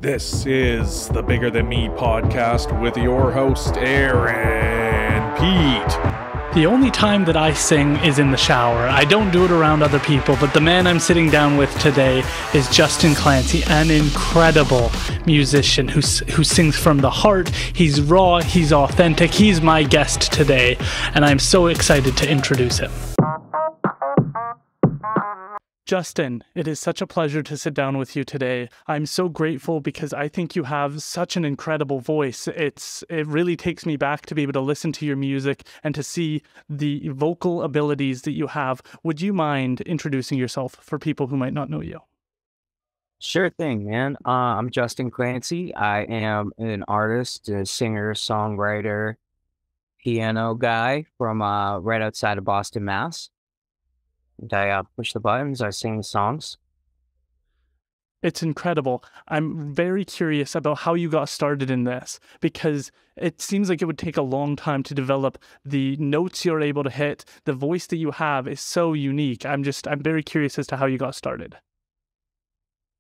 This is the Bigger Than Me podcast with your host, Aaron Pete. The only time that I sing is in the shower. I don't do it around other people, but the man I'm sitting down with today is Justin Clancy, an incredible musician who sings from the heart. He's raw, he's authentic, he's my guest today, and I'm so excited to introduce him. Justin, it is such a pleasure to sit down with you today. I'm so grateful because I think you have such an incredible voice. It really takes me back to be able to listen to your music and to see the vocal abilities that you have. Would you mind introducing yourself for people who might not know you? Sure thing, man. I'm Justin Clancy. I am an artist, a singer, songwriter, piano guy from right outside of Boston, Mass. And I push the buttons, I sing the songs. It's incredible. I'm very curious about how you got started in this because it seems like it would take a long time to develop the notes you're able to hit. The voice that you have is so unique. I'm very curious as to how you got started.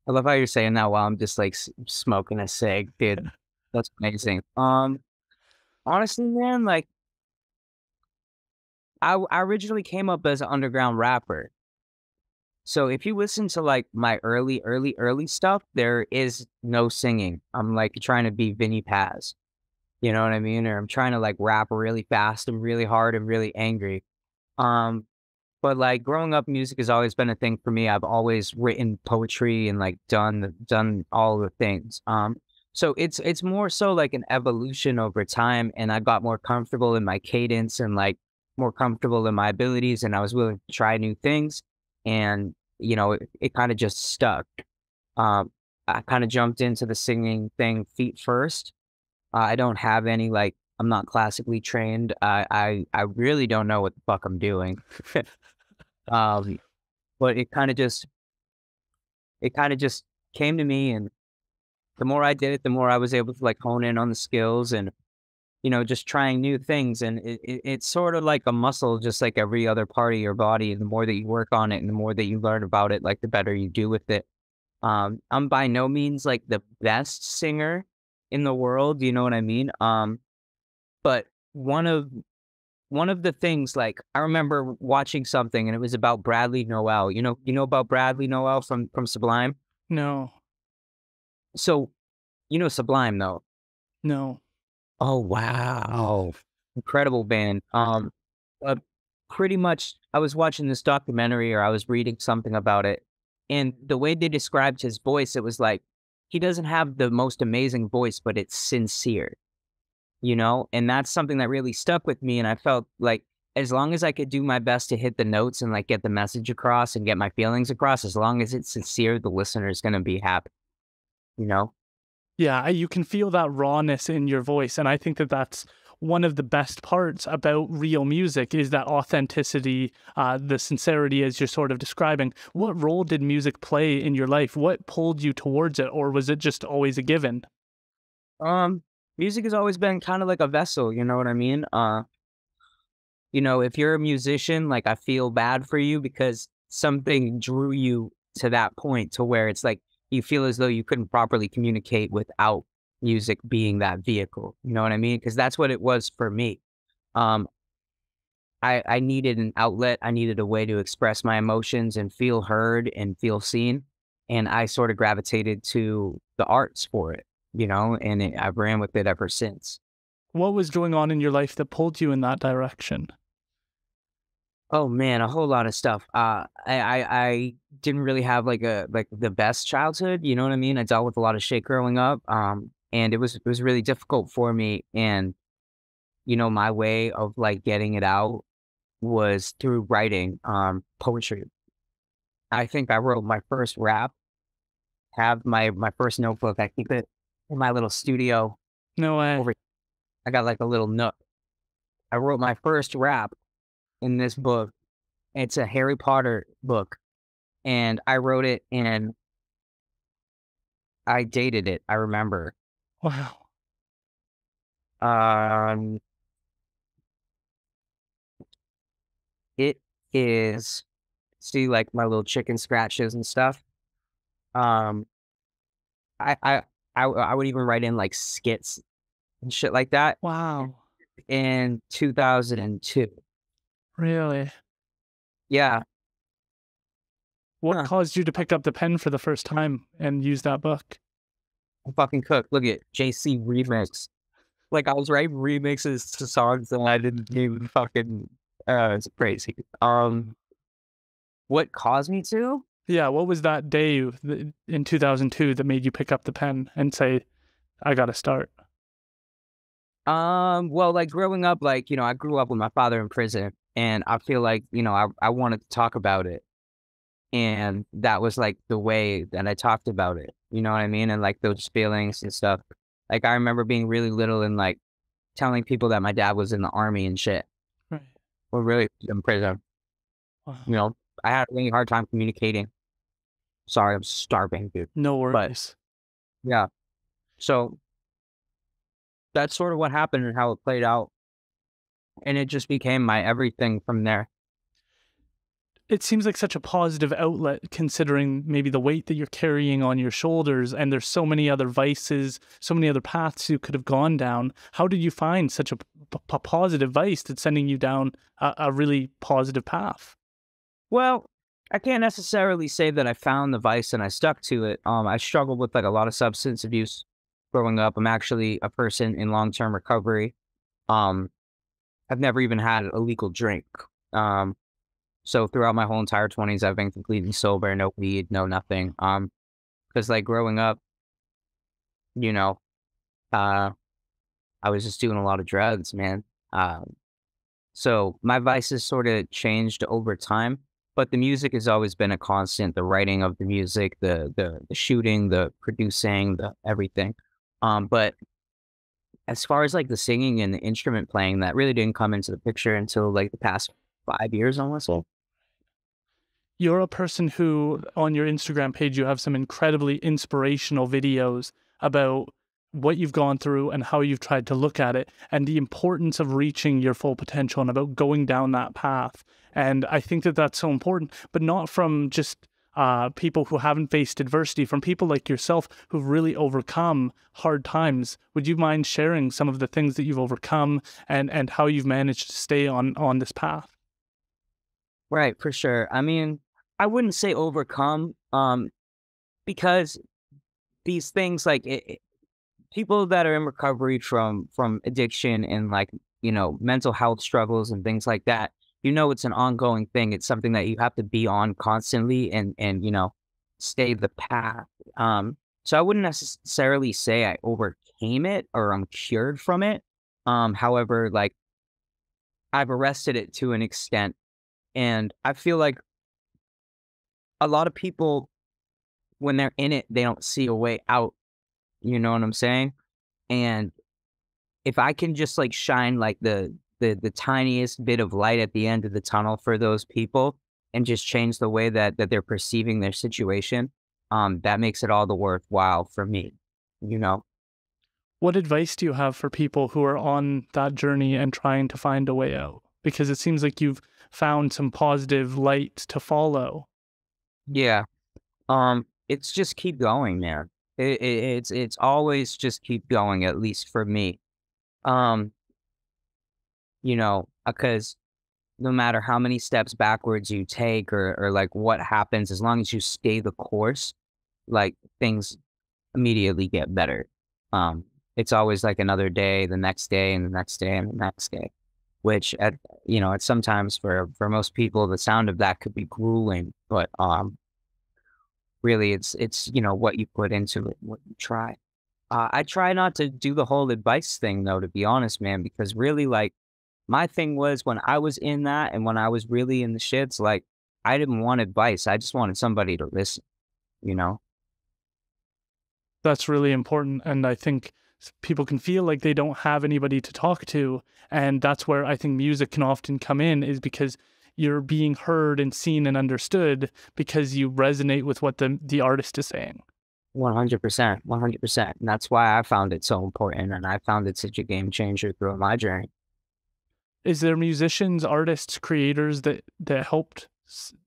I love how you're saying that while I'm just like smoking a cig, dude. That's amazing. Honestly, man, like I originally came up as an underground rapper. So if you listen to like my early stuff, there is no singing. I'm like trying to be Vinny Paz. You know what I mean? Or I'm trying to like rap really fast and really hard and really angry. Um, but like growing up, music has always been a thing for me. I've always written poetry and like done all the things. So it's more so like an evolution over time, and I got more comfortable in my cadence and like more comfortable in my abilities, and I was willing to try new things, and it kind of just stuck. I kind of jumped into the singing thing feet first. I don't have any like I'm not classically trained. I really don't know what the fuck I'm doing. Um, but it kind of just came to me, and the more I did it, the more I was able to like hone in on the skills and just trying new things. And it's sort of like a muscle, just like every other part of your body. And the more that you work on it and the more that you learn about it, like the better you do with it. I'm by no means like the best singer in the world, you know what I mean? But one of the things, like I remember watching something and it was about Bradley Noel. You know about Bradley Noel from Sublime? No, So Sublime though. no. Oh wow. Incredible band. Uh, Pretty much I was watching this documentary or I was reading something about it, and the way they described his voice, it was like he doesn't have the most amazing voice, but it's sincere. And that's something that really stuck with me, and I felt like as long as I could do my best to hit the notes and like get the message across and get my feelings across, as long as it's sincere, the listener is going to be happy, you know? Yeah, you can feel that rawness in your voice, and I think that that's one of the best parts about real music is that authenticity, the sincerity as you're sort of describing. What role did music play in your life? What pulled you towards it, or was it just always a given? Um, Music has always been kind of like a vessel, you know what I mean? If you're a musician, like I feel bad for you because something drew you to that point to where it's like you feel as though you couldn't properly communicate without music being that vehicle. You know what I mean? Because that's what it was for me. Um, I needed an outlet. I needed a way to express my emotions and feel heard and feel seen. And I sort of gravitated to the arts for it, and I've ran with it ever since. What was going on in your life that pulled you in that direction? Oh man, a whole lot of stuff. I didn't really have like the best childhood. You know what I mean? I dealt with a lot of shit growing up. And it was really difficult for me. And my way of like getting it out was through writing poetry. I think I wrote my first rap. Have my first notebook. I keep it in my little studio No way. over. I got like a little nook. I wrote my first rap in this book. It's a Harry Potter book, and I wrote it and I dated it, I remember. Wow. Um, it is see, like, my little chicken scratches and stuff. Um, I I would even write in like skits and shit like that Wow. in 2002. Really? Yeah. What Huh. caused you to pick up the pen for the first time and use that book? I fucking cook. Look at JC remix. Like I was writing remixes to songs that I didn't even fucking. It's crazy. What caused me to? Yeah, what was that day in 2002 that made you pick up the pen and say, I gotta start? Well, like growing up, like, I grew up with my father in prison, and I feel like, I wanted to talk about it. And that was like the way that I talked about it. You know what I mean? And like those feelings and stuff. Like I remember being really little and like telling people that my dad was in the army and shit. Right. Or really in prison. Wow. I had a really hard time communicating. Sorry, I'm starving, dude. No But worries. yeah. So that's sort of what happened and how it played out. And it just became my everything from there. It seems like such a positive outlet considering maybe the weight that you're carrying on your shoulders, and there's so many other vices, so many other paths you could have gone down. How did you find such a positive vice that's sending you down a really positive path? Well, I can't necessarily say that I found the vice and I stuck to it. I struggled with like a lot of substance abuse growing up. I'm actually a person in long-term recovery. Um, I've never even had a legal drink. So throughout my whole entire 20s, I've been completely sober, no weed, no nothing. Because like growing up, you know, uh, I was just doing a lot of drugs, man. So my vices sort of changed over time, but the music has always been a constant. The writing of the music, the shooting, the producing, the everything. But as far as like the singing and the instrument playing, that really didn't come into the picture until like the past 5 years, almost. You're a person who, on your Instagram page, you have some incredibly inspirational videos about what you've gone through and how you've tried to look at it and the importance of reaching your full potential and about going down that path. And I think that that's so important, but not from just people who haven't faced adversity, from people like yourself who've really overcome hard times. Would you mind sharing some of the things that you've overcome and how you've managed to stay on this path? Right, for sure. I mean, I wouldn't say overcome, because these things like people that are in recovery from addiction and like mental health struggles and things like that, it's an ongoing thing. It's something that you have to be on constantly and stay the path. So I wouldn't necessarily say I overcame it or I'm cured from it. However, like I've arrested it to an extent, and I feel like a lot of people, when they're in it, they don't see a way out. You know what I'm saying? And if I can just like shine like the tiniest bit of light at the end of the tunnel for those people and just change the way that they're perceiving their situation, that makes it all the worthwhile for me, you know? What advice do you have for people who are on that journey and trying to find a way out? Because it seems like you've found some positive light to follow. Yeah. It's just keep going, man. It's always just keep going, at least for me. Um, because no matter how many steps backwards you take or like what happens, as long as you stay the course, like things immediately get better. Um, it's always like another day, the next day, and the next day, and the next day. Which it's sometimes for most people, the sound of that could be grueling, but really it's what you put into it, what you try. I try not to do the whole advice thing though, to be honest, man, because really like my thing was when I was in that and when I was really in the shits, like I didn't want advice. I just wanted somebody to listen, you know? That's really important. And I think people can feel like they don't have anybody to talk to. And that's where I think music can often come in, is because you're being heard and seen and understood because you resonate with what the artist is saying. 100%, 100%. And that's why I found it so important. And I found it such a game changer throughout my journey. Is there musicians, artists, creators that helped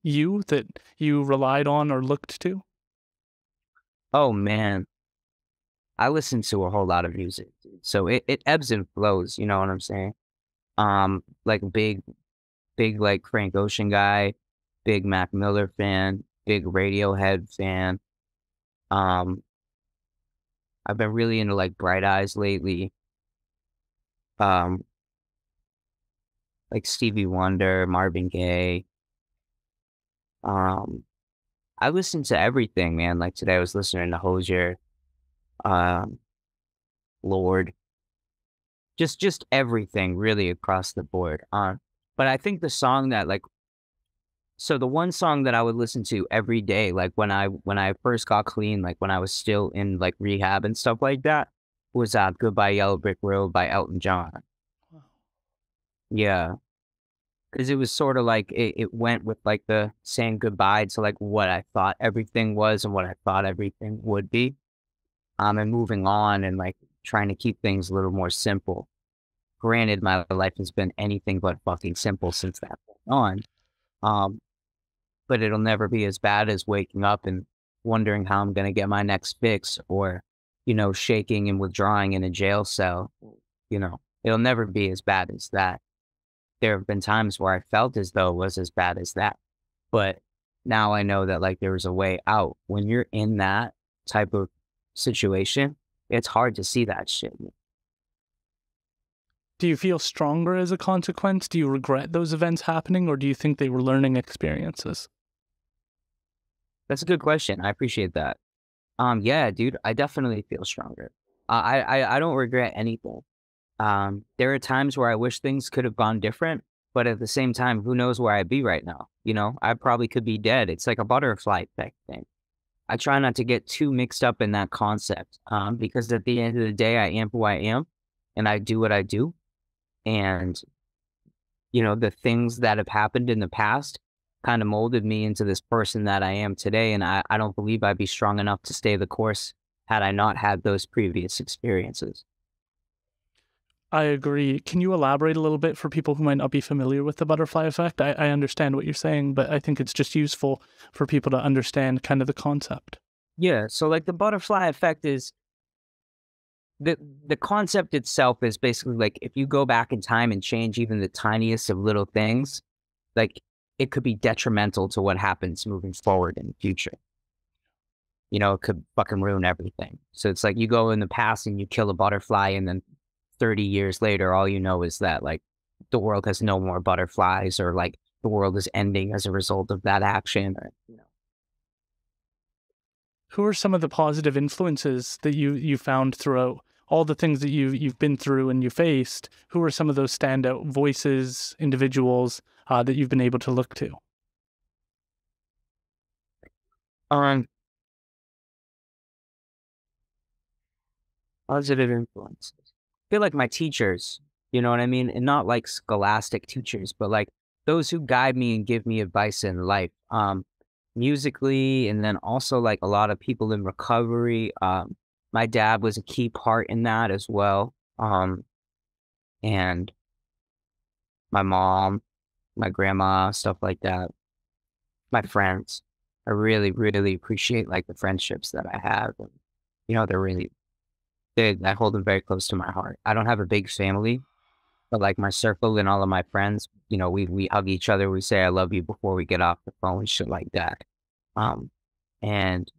you, that you relied on or looked to? Oh man. I listen to a whole lot of music, dude. So it ebbs and flows, you know what I'm saying? Like big like Frank Ocean guy, big Mac Miller fan, big Radiohead fan. Um, I've been really into like Bright Eyes lately. Um, like Stevie Wonder, Marvin Gaye. Um, I listen to everything, man. Like today I was listening to Hozier, um, Lord, just everything really across the board. But I think the song that like so the one song that I would listen to every day, like when I first got clean, like when I was still in like rehab and stuff like that, was Goodbye Yellow Brick Road by Elton John. Wow. Yeah. Because it was sort of like it went with like the saying goodbye to like what I thought everything was and what I thought everything would be. And moving on and like trying to keep things a little more simple. Granted, my life has been anything but fucking simple since that point on. Um, but it'll never be as bad as waking up and wondering how I'm gonna get my next fix or, shaking and withdrawing in a jail cell. It'll never be as bad as that. There have been times where I felt as though it was as bad as that. But now I know that like there was a way out. When you're in that type of situation, it's hard to see that shit. Do you feel stronger as a consequence? Do you regret those events happening, or do you think they were learning experiences? That's a good question. I appreciate that. Yeah, dude, I definitely feel stronger. I don't regret anything. There are times where I wish things could have gone different, but at the same time, who knows where I'd be right now? I probably could be dead. It's like a butterfly effect thing. I try not to get too mixed up in that concept, because at the end of the day, I am who I am, and I do what I do. And, the things that have happened in the past kind of molded me into this person that I am today. And I don't believe I'd be strong enough to stay the course had I not had those previous experiences. I agree. Can you elaborate a little bit for people who might not be familiar with the butterfly effect? I understand what you're saying, but I think it's just useful for people to understand kind of the concept. Yeah. So like the butterfly effect is the concept itself is basically like if you go back in time and change even the tiniest of little things, like it could be detrimental to what happens moving forward in the future. It could fucking ruin everything. So it's like you go in the past and you kill a butterfly, and then 30 years later, all you know is that like the world has no more butterflies, or like the world is ending as a result of that action. Who are some of the positive influences that you found throughout all the things that you've been through and you faced? Who are some of those standout voices, individuals that you've been able to look to? Positive influences. I feel like my teachers, you know what I mean? And not like scholastic teachers, but like those who guide me and give me advice in life. Musically, and then also like a lot of people in recovery. My dad was a key part in that as well. And my mom, my grandma, stuff like that. My friends. I really, really appreciate like the friendships that I have. And, I hold them very close to my heart. I don't have a big family, but like my circle and all of my friends, we hug each other. We say I love you before we get off the phone and shit like that. And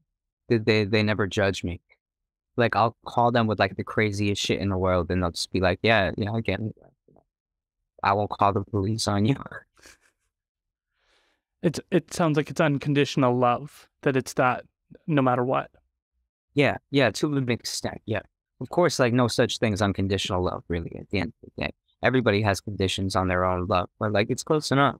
they never judge me. Like I'll call them with like the craziest shit in the world, and they'll just be like, "Yeah, I get it. I won't call the police on you." It sounds like it's unconditional love, that it's that no matter what. Yeah, to an extent, yeah. Of course, like no such thing as unconditional love, really. At the end of the day, everybody has conditions on their own love, but like it's close enough.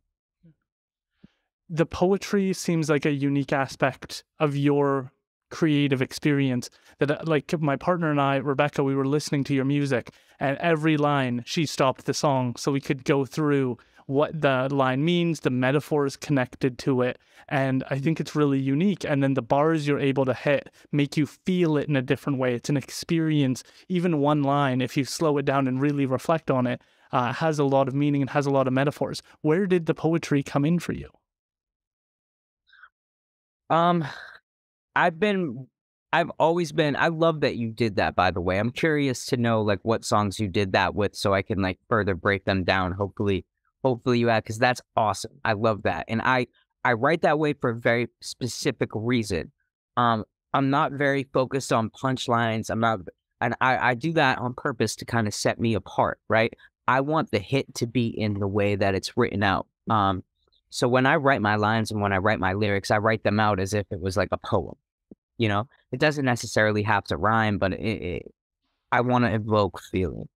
The poetry seems like a unique aspect of your creative experience that like my partner and I, Rebecca, we were listening to your music, and every line she stopped the song so we could go through what the line means, the metaphors connected to it. And I think it's really unique. And then the bars you're able to hit make you feel it in a different way. It's an experience. Even one line, if you slow it down and really reflect on it, has a lot of meaning and has a lot of metaphors. Where did the poetry come in for you? I've been I've always been, I love that you did that, by the way. I'm curious to know like what songs you did that with so I can like further break them down. Hopefully you have, because that's awesome. I love that. And I write that way for a very specific reason. I'm not very focused on punchlines. And I do that on purpose to kind of set me apart, right? I want the hit to be in the way that it's written out. So when I write my lines and when I write my lyrics, I write them out as if it was like a poem. You know, it doesn't necessarily have to rhyme, but I want to evoke feeling,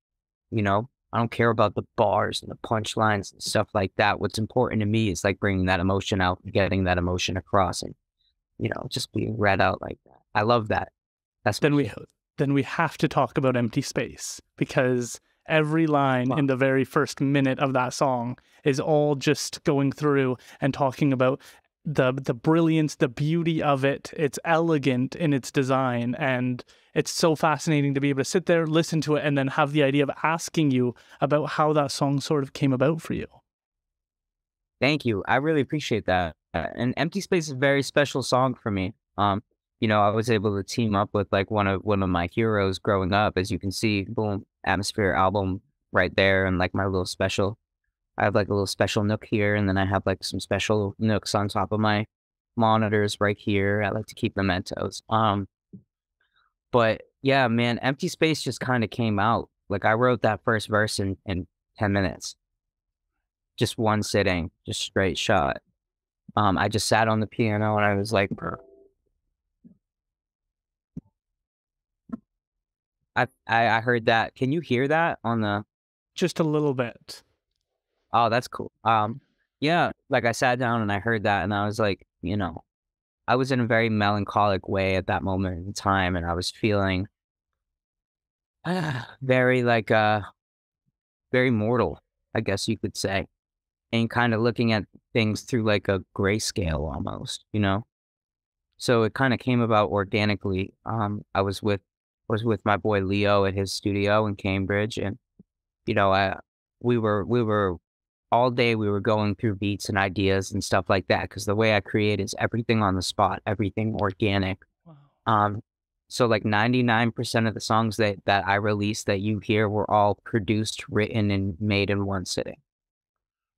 you know? I don't care about the bars and the punchlines and stuff like that. What's important to me is like bringing that emotion out, getting that emotion across and, you know, just being read out like that. I love that. Then we have to talk about Empty Space, because every line in the very first minute of that song is all just going through and talking about the brilliance, the beauty of it. It's elegant in its design, and it's so fascinating to be able to sit there, listen to it, and then have the idea of asking you about how that song sort of came about for you. Thank you. I really appreciate that. And Empty Space is a very special song for me. You know, I was able to team up with like one of my heroes growing up. As you can see, boom, Atmosphere album right there, and like my little special. I have like a little special nook here, and then I have like some special nooks on top of my monitors right here. I like to keep mementos. But yeah, man, Empty Space just kind of came out. Like I wrote that first verse in 10 minutes. Just one sitting, just straight shot. I just sat on the piano and I was like, I heard that. Can you hear that on the? Just a little bit. Oh, that's cool. Yeah, like I sat down and I heard that and I was like, you know, I was in a very melancholic way at that moment in time, and I was feeling very like very mortal, I guess you could say, and kind of looking at things through like a grayscale almost, you know. So it kind of came about organically. I was with my boy Leo at his studio in Cambridge, and you know, we were all day we were going through beats and ideas and stuff like that, because the way I create is everything on the spot, everything organic. Wow. So like 99% of the songs that I released that you hear were all produced, written, and made in one sitting.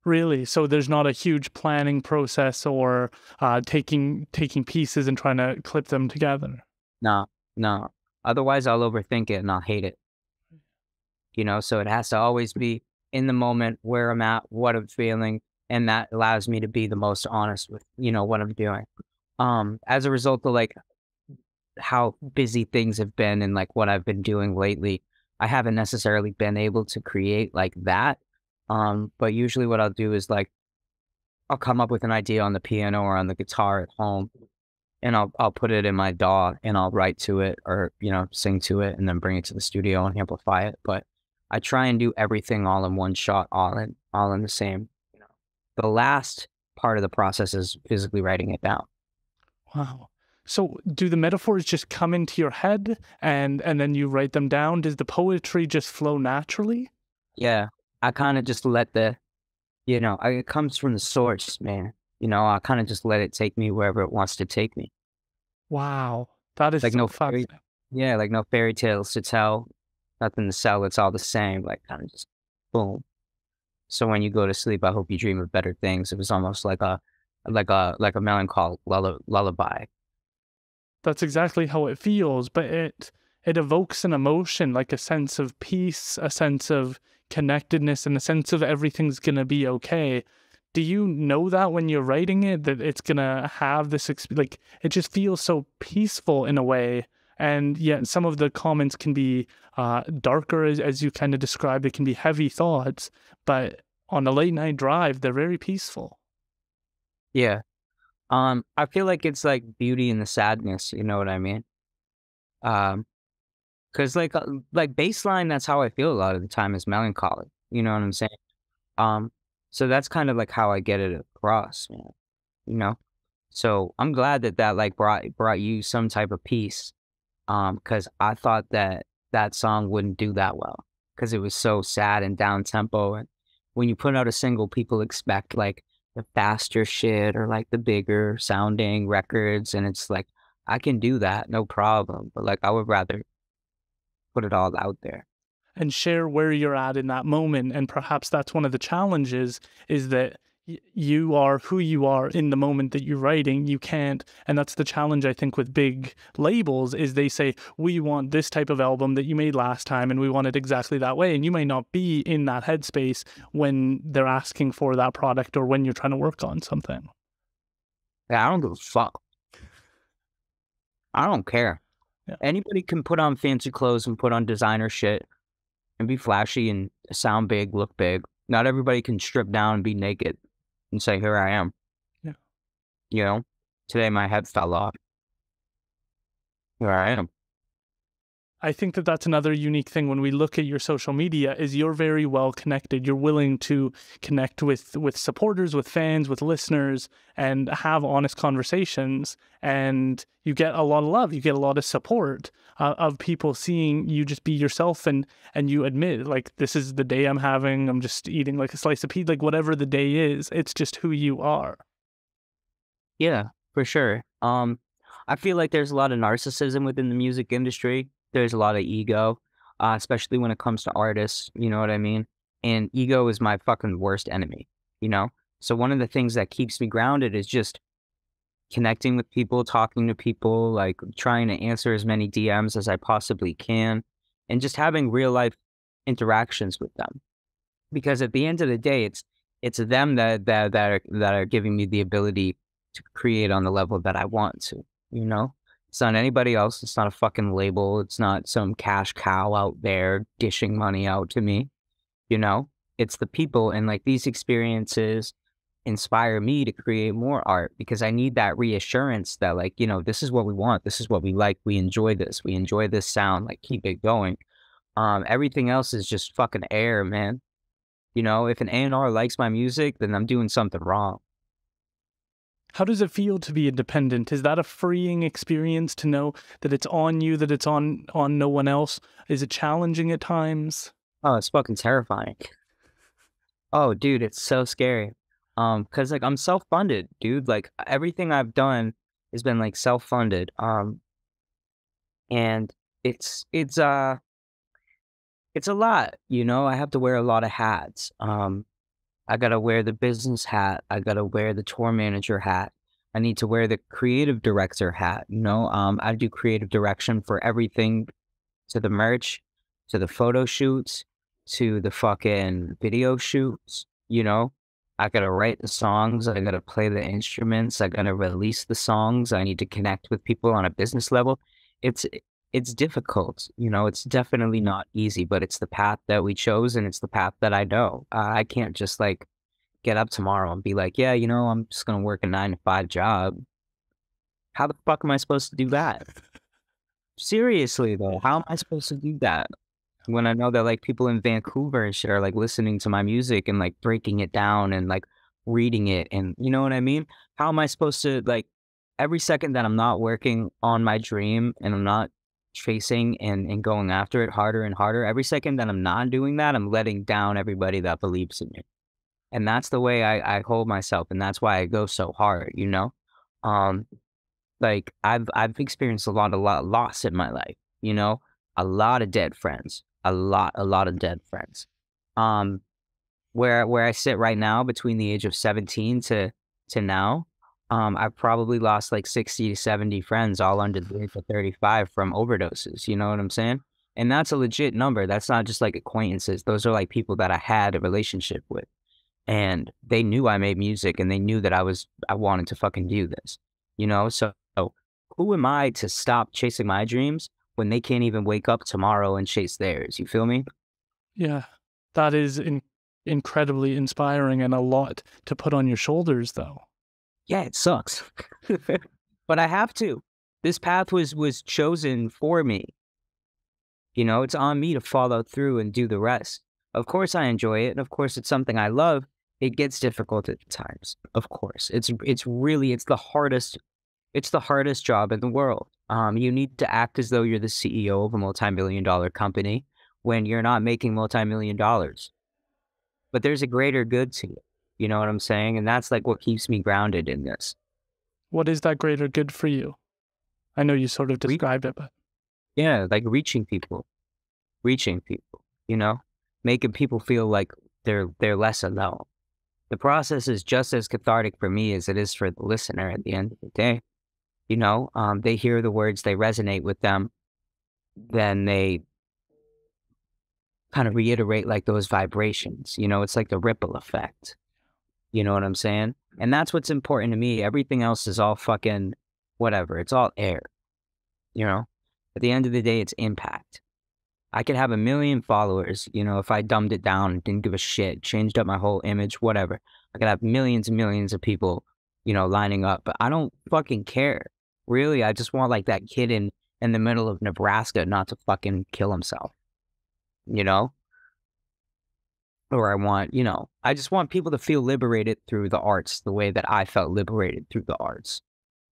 Really? So there's not a huge planning process or taking pieces and trying to clip them together? No, no. Otherwise I'll overthink it and I'll hate it. You know, so it has to always be in the moment, where I'm at, what I'm feeling, and that allows me to be the most honest with, you know, what I'm doing. As a result of like how busy things have been and like what I've been doing lately, I haven't necessarily been able to create like that. But usually what I'll do is like I'll come up with an idea on the piano or on the guitar at home, and I'll put it in my DAW and I'll write to it, or, you know, sing to it and then bring it to the studio and amplify it. But I try and do everything all in one shot, all in the same, you know. The last part of the process is physically writing it down. Wow. So do the metaphors just come into your head and then you write them down? Does the poetry just flow naturally? Yeah. I kind of just let you know, it comes from the source, man. You know, I kind of just let it take me wherever it wants to take me. Wow. That is Like so no fascinating. yeah, like no fairy tales to tell, nothing to sell. It's all the same. Like kind of just boom. So when you go to sleep, I hope you dream of better things. It was almost like a melancholic lullaby. That's exactly how it feels, but it evokes an emotion, like a sense of peace, a sense of connectedness, and a sense of everything's gonna be okay. Do you know that when you're writing it, that it's gonna have this like it just feels so peaceful in a way, and yet some of the comments can be darker, as you kind of described. It can be heavy thoughts, but on a late night drive, they're very peaceful. Yeah. I feel like it's like beauty in the sadness. You know what I mean? Um, Cause like baseline, that's how I feel a lot of the time, is melancholy. You know what I'm saying? Um, so that's kind of like how I get it across, man. You know? So I'm glad that like brought you some type of peace. Cause I thought that song wouldn't do that well, cause it was so sad and down tempo. And when you put out a single, people expect like the faster shit or like the bigger sounding records. And it's like, I can do that, no problem. But like, I would rather put it all out there. And share where you're at in that moment. And perhaps that's one of the challenges, is that you are who you are in the moment that you're writing. You can't, and that's the challenge, I think, with big labels, is they say, we want this type of album that you made last time and we want it exactly that way. And you may not be in that headspace when they're asking for that product or when you're trying to work on something. Yeah, I don't give a fuck. I don't care. Yeah. Anybody can put on fancy clothes and put on designer shit and be flashy and sound big, look big. Not everybody can strip down and be naked and say, here I am. Yeah. You know, today my head fell off. Here I am. I think that that's another unique thing when we look at your social media, is you're very well connected. You're willing to connect with supporters, with fans, with listeners, and have honest conversations. And you get a lot of love. You get a lot of support of people seeing you just be yourself, and you admit, like, this is the day I'm having. I'm just eating like a slice of pizza, like whatever the day is. It's just who you are. Yeah, for sure. I feel like there's a lot of narcissism within the music industry. There's a lot of ego, especially when it comes to artists, you know what I mean? And ego is my fucking worst enemy, you know? So one of the things that keeps me grounded is just connecting with people, talking to people, like trying to answer as many DMs as I possibly can, and just having real life interactions with them. Because at the end of the day, it's them that are giving me the ability to create on the level that I want to, you know? It's not anybody else. It's not a fucking label. It's not some cash cow out there dishing money out to me, you know? It's the people, and like these experiences inspire me to create more art, because I need that reassurance that, like, you know, this is what we want. This is what we like. We enjoy this. We enjoy this sound. Like, keep it going. Everything else is just fucking air, man. You know, if an A&R likes my music, then I'm doing something wrong. How does it feel to be independent? Is that a freeing experience to know that it's on you, that it's on no one else? Is it challenging at times? Oh, it's fucking terrifying. Oh, dude, it's so scary. Cause like I'm self-funded, dude. Like everything I've done has been like self-funded. And it's a lot, you know. I have to wear a lot of hats. I gotta wear the business hat. I gotta wear the tour manager hat. I need to wear the creative director hat. You know, I do creative direction for everything, to the merch, to the photo shoots, to the fucking video shoots. You know, I gotta write the songs. I gotta play the instruments. I gotta release the songs. I need to connect with people on a business level. It's it's difficult, you know. It's definitely not easy, but it's the path that we chose, and it's the path that I know. I can't just like get up tomorrow and be like, yeah, you know, I'm just gonna work a 9 to 5 job. How the fuck am I supposed to do that? Seriously though, how am I supposed to do that when I know that like people in Vancouver and shit are like listening to my music and like breaking it down and like reading it, and you know what I mean? How am I supposed to, like, every second that I'm not working on my dream and I'm not chasing and going after it harder and harder, every second that I'm not doing that, I'm letting down everybody that believes in me. And that's the way I hold myself, and that's why I go so hard, you know? Um, like I've experienced a lot of loss in my life, you know? A lot of dead friends. A lot of dead friends. Um, where I sit right now, between the age of 17 to now, I've probably lost like 60 to 70 friends, all under the age of 35, from overdoses. You know what I'm saying? And that's a legit number. That's not just like acquaintances. Those are like people that I had a relationship with, and they knew I made music, and they knew that I wanted to fucking do this. You know, so who am I to stop chasing my dreams when they can't even wake up tomorrow and chase theirs? You feel me? Yeah, that is incredibly inspiring, and a lot to put on your shoulders, though. Yeah, it sucks. But I have to. This path was chosen for me. You know, it's on me to follow through and do the rest. Of course I enjoy it, and of course it's something I love. It gets difficult at times. Of course. It's the hardest job in the world. You need to act as though you're the CEO of a multi-million-dollar company when you're not making multi-million dollars. But there's a greater good to it. You know what I'm saying? And that's like what keeps me grounded in this. What is that greater good for you? I know you sort of Re- described it, but yeah, like reaching people, you know, making people feel like they're less alone. The process is just as cathartic for me as it is for the listener at the end of the day. You know, they hear the words, they resonate with them, then they kind of reiterate like those vibrations. You know, it's like the ripple effect. You know what I'm saying? And that's what's important to me. Everything else is all fucking whatever. It's all air, you know? At the end of the day, it's impact. I could have 1,000,000 followers, you know, if I dumbed it down, didn't give a shit, changed up my whole image, whatever. I could have millions and millions of people, you know, lining up, but I don't fucking care. Really, I just want like that kid in the middle of Nebraska not to fucking kill himself, you know? Or I want, you know, I just want people to feel liberated through the arts the way that I felt liberated through the arts,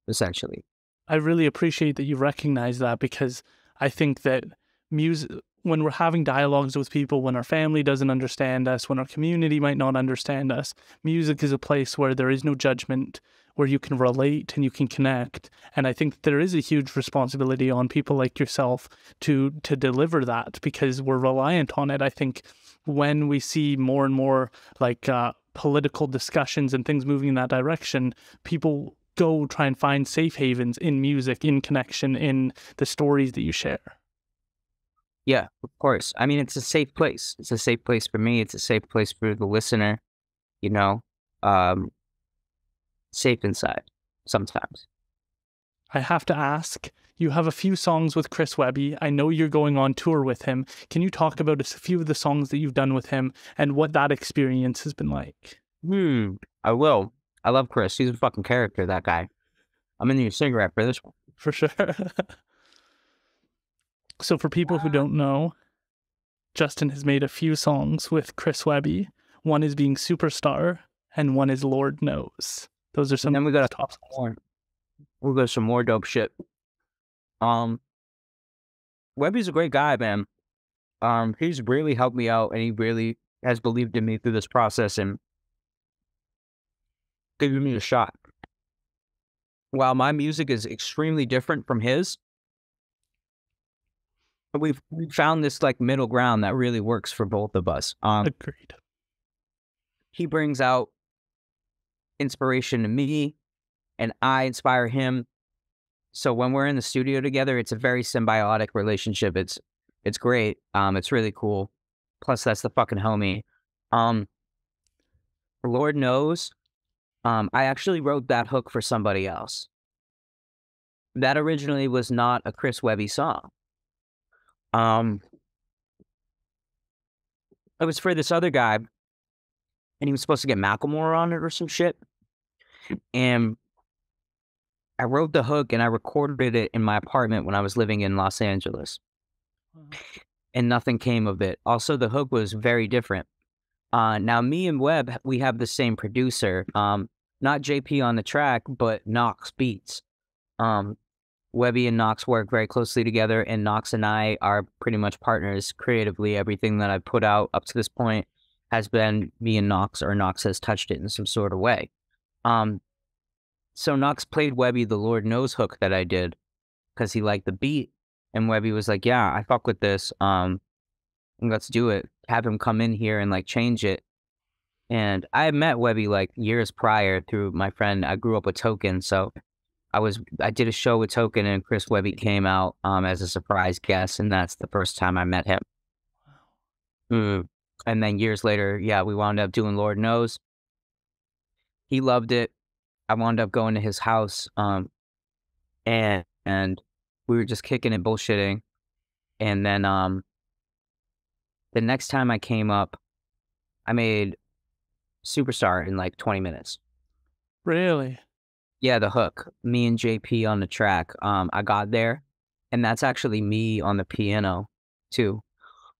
essentially. I really appreciate that you recognize that, because I think that music, when we're having dialogues with people, when our family doesn't understand us, when our community might not understand us, music is a place where there is no judgment, where you can relate and you can connect. And I think there is a huge responsibility on people like yourself to deliver that, because we're reliant on it. I think when we see more and more like political discussions and things moving in that direction, people go try and find safe havens in music, in connection, in the stories that you share. Yeah, of course. I mean, it's a safe place. It's a safe place for me. It's a safe place for the listener, you know, um, safe inside sometimes. I have to ask, you have a few songs with Chris Webby. I know you're going on tour with him. Can you talk about a few of the songs that you've done with him and what that experience has been like? I will. I love Chris. He's a fucking character, that guy. I'm in your cigarette for this one. For sure. So for people who don't know, Justin has made a few songs with Chris Webby. One is being Superstar, and one is Lord Knows. Those are some. And then we got top songs. more. We got some more dope shit. Webby's a great guy, man. He's really helped me out, and he really has believed in me through this process and given me a shot. While my music is extremely different from his, we've found this like middle ground that really works for both of us. Agreed. He brings out inspiration to me, and I inspire him. So when we're in the studio together, it's a very symbiotic relationship. It's great. It's really cool. Plus, that's the fucking homie. Lord Knows, I actually wrote that hook for somebody else. That originally was not a Chris Webby song. It was for this other guy, and he was supposed to get Macklemore on it or some shit. And I wrote the hook and I recorded it in my apartment when I was living in Los Angeles. And nothing came of it. Also, the hook was very different. Now, me and Webb, we have the same producer. Not JP on the track, but Knox Beats. Webby and Knox work very closely together, and Knox and I are pretty much partners creatively. Everything that I've put out up to this point has been me and Knox, or Knox has touched it in some sort of way. So Knox played Webby the Lord Knows hook that I did because he liked the beat, and Webby was like, yeah, I fuck with this. Let's do it. Have him come in here and like change it. And I had met Webby like years prior through my friend. I grew up with Token, so I did a show with Token, and Chris Webby came out as a surprise guest, and that's the first time I met him. And then years later, yeah, we wound up doing Lord Knows. He loved it. I wound up going to his house, and we were just kicking it, bullshitting. And then the next time I came up, I made Superstar in like 20 minutes. Really? Yeah, the hook. Me and JP on the track. I got there, and that's actually me on the piano too.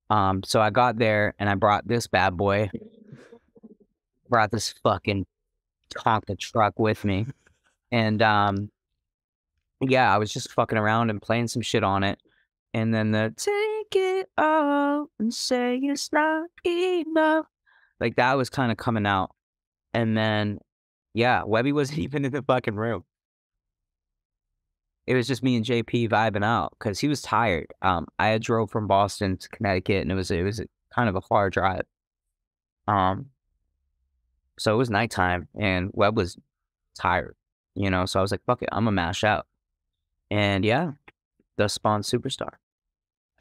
So I got there and I brought this bad boy. Brought this fucking Tonka truck with me. And yeah, I was just fucking around and playing some shit on it. And then the take it all and say it's not enough. Like that was kind of coming out. And then yeah, Webby wasn't even in the fucking room. it was just me and JP vibing out because he was tired. I had drove from Boston to Connecticut, and it was kind of a far drive. So it was nighttime, and Webb was tired, you know. So I was like, "Fuck it, I'm gonna mash out." And yeah, thus spawned Superstar.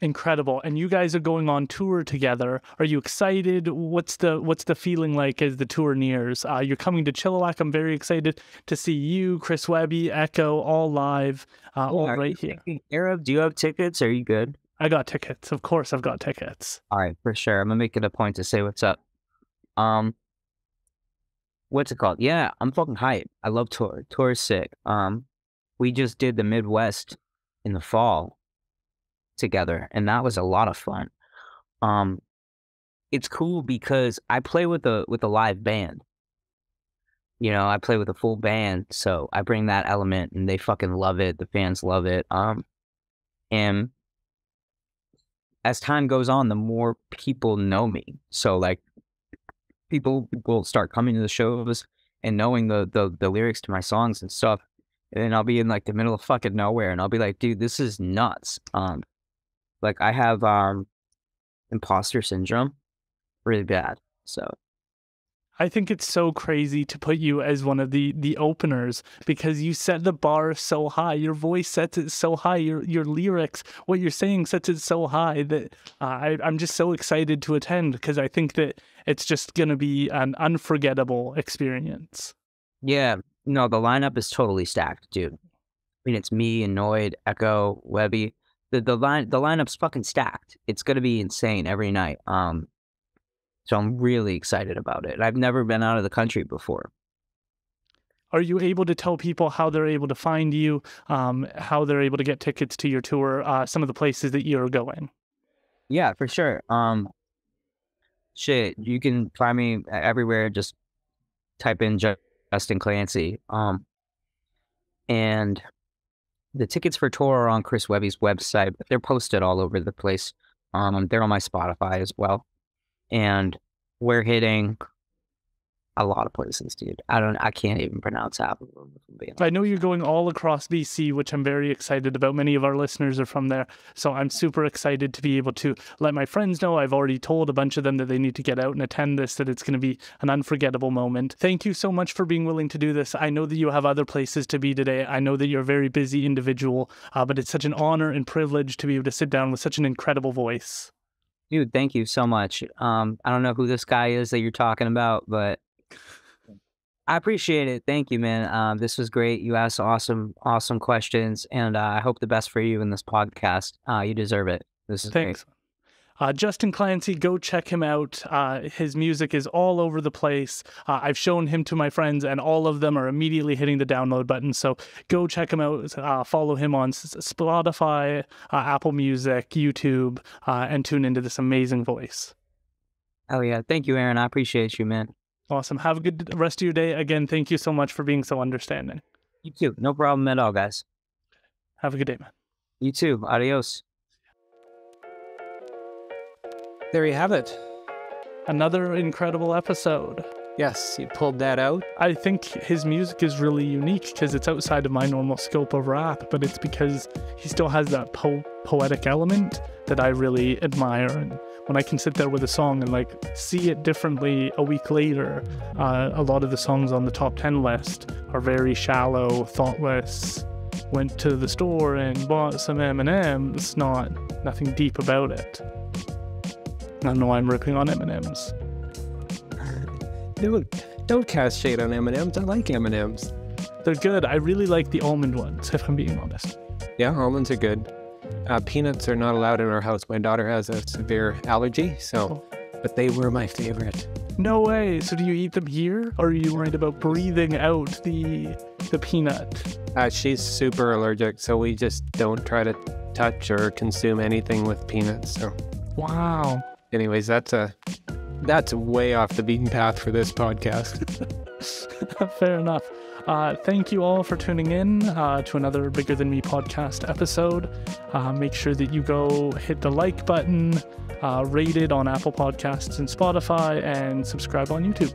Incredible. And you guys are going on tour together. Are you excited? What's the feeling like as the tour nears? You're coming to Chilliwack. I'm very excited to see you, Chris Webby, Ekoh, all live, all right here. Arab, do you have tickets? Are you good? I got tickets. Of course, I've got tickets. All right, for sure. I'm gonna make it a point to say what's up. What's it called? Yeah, I'm fucking hyped. I love tour. Tour is sick. We just did the Midwest in the fall together, and that was a lot of fun. It's cool because I play with a live band. You know, I play with a full band, so I bring that element, and they fucking love it. The fans love it. And as time goes on, the more people know me. So like, people will start coming to the shows and knowing the lyrics to my songs and stuff. And then I'll be in like the middle of fucking nowhere, and I'll be like, dude, this is nuts. Like I have imposter syndrome really bad. So I think it's so crazy to put you as one of the openers because you set the bar so high. Your voice sets it so high. Your lyrics, what you're saying sets it so high that I'm just so excited to attend because I think that it's just going to be an unforgettable experience. Yeah, no, the lineup is totally stacked, dude. I mean, it's me and Noid, Ekoh, Webby. The lineup's fucking stacked. It's gonna be insane every night. So I'm really excited about it. I've never been out of the country before. Are you able to tell people how they're able to find you, how they're able to get tickets to your tour, some of the places that you're going? Yeah, for sure. Shit, you can find me everywhere. Just type in Justin Clancy. And the tickets for tour are on Chris Webby's website, but they're posted all over the place. They're on my Spotify as well. And we're hitting a lot of places, dude. I can't even pronounce half of them. I know you're going all across BC, which I'm very excited about. Many of our listeners are from there. So I'm super excited to be able to let my friends know. I've already told a bunch of them that they need to get out and attend this, that it's going to be an unforgettable moment. Thank you so much for being willing to do this. I know that you have other places to be today. I know that you're a very busy individual, but it's such an honor and privilege to be able to sit down with such an incredible voice. Dude, thank you so much. I don't know who this guy is that you're talking about, but I appreciate it. Thank you, man. This was great. You asked awesome questions, and I hope the best for you in this podcast. You deserve it. This is Thanks. Great. Justin Clancy, go check him out. His music is all over the place. I've shown him to my friends, and all of them are immediately hitting the download button. So go check him out. Follow him on Spotify, Apple Music, YouTube, and tune into this amazing voice. Oh, yeah. Thank you, Aaron. I appreciate you, man. Awesome. Have a good rest of your day. Again, thank you so much for being so understanding. You too. No problem at all, guys. Have a good day, man. You too. Adios. There you have it. Another incredible episode. Yes, you pulled that out. I think his music is really unique because it's outside of my normal scope of rap, but it's because he still has that poetic element that I really admire. And when I can sit there with a song and like see it differently a week later, a lot of the songs on the top 10 list are very shallow, thoughtless. Went to the store and bought some M&Ms, nothing deep about it. I don't know why I'm ripping on M&Ms. Don't cast shade on M&Ms. I like M&Ms. They're good. I really like the almond ones, if I'm being honest. Yeah, almonds are good. Peanuts are not allowed in our house. My daughter has a severe allergy, but they were my favorite. No way. So do you eat them here, or are you worried about breathing out the peanut? She's super allergic, so we just don't try to touch or consume anything with peanuts. So. Wow. Anyways, that's way off the beaten path for this podcast. Fair enough. Thank you all for tuning in to another Bigger Than Me podcast episode. Make sure that you go hit the like button, rate it on Apple Podcasts and Spotify, and subscribe on YouTube.